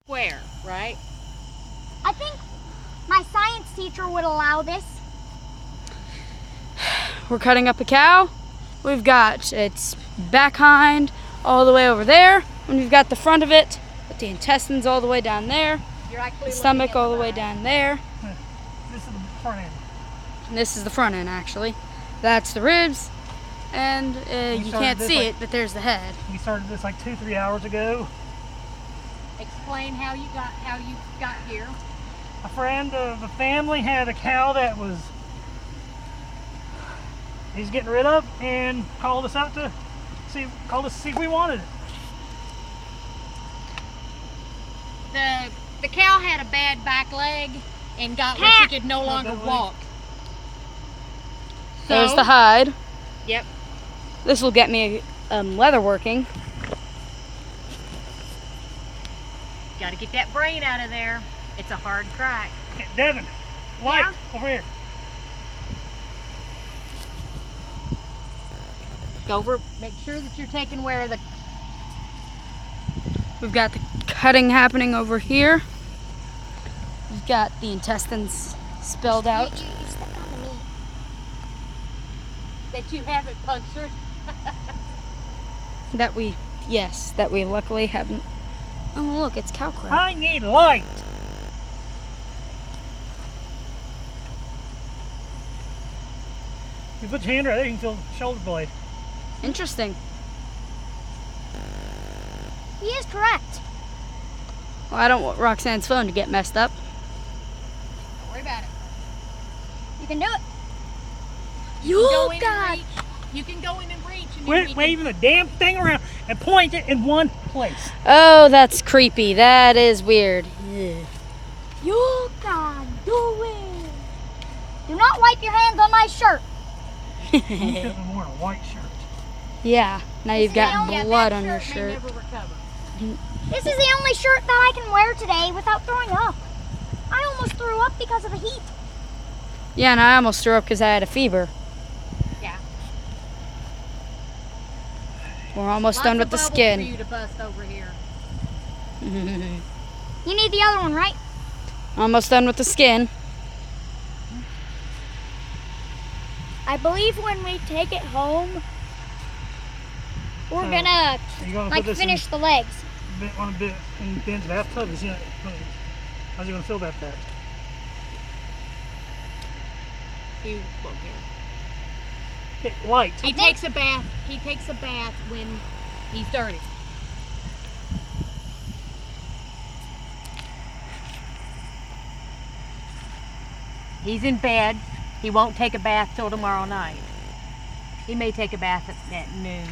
square, right? I think my science teacher would allow this. We're cutting up a cow. We've got its back hind all the way over there, and we've got the front of it with the intestines all the way down there, the stomach all the way down there. This is the front end. And this is the front end, actually. That's the ribs, and you can't see it, but there's the head. We started this like 2-3 hours ago. Explain how you got here. A friend of the family had a cow that he's getting rid of, and called us to see if we wanted it. The cow had a bad back leg and got where she could no longer walk. There's the hide. Yep. This will get me leather working. Got to get that brain out of there. It's a hard crack. Okay, Devin, light over here. Go over. Make sure that you're taking where the. We've got the cutting happening over here. We've got the intestines spelled out. You stepped on the meat. That you haven't punctured. That we luckily haven't. Oh look, it's cow crap. I need light. You put your hand right there, you can feel the shoulder blade. Interesting. He is correct. Well, I don't want Roxanne's phone to get messed up. Don't worry about it. You can do it. Go in and God. reach. You can go in and reach. And Quit waving the damn thing around and point it in one place. Oh, that's creepy. That is weird. Yeah. You can do it. Do not wipe your hands on my shirt. You should have been wearing a white shirt. Yeah, now you've got Yeah, blood that on your may shirt. never recover. This is the only shirt that I can wear today without throwing up. I almost threw up because of the heat. Yeah, and I almost threw up because I had a fever. Yeah. We're almost Lots done of with the bubbles skin. For you to bust over here. You need the other one, right? Almost done with the skin. I believe when we take it home, we're So, gonna Are you gonna like put this finish the legs. in Ben's bathtub? How's he gonna fill that back? He won't care. Okay, light. He takes a bath. He takes a bath when he's dirty. He's in bed. He won't take a bath till tomorrow night. He may take a bath at noon,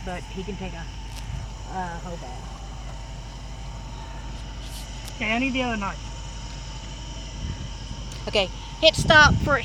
but he can take a whole bath. Okay, I need the other knife. Okay, hit stop for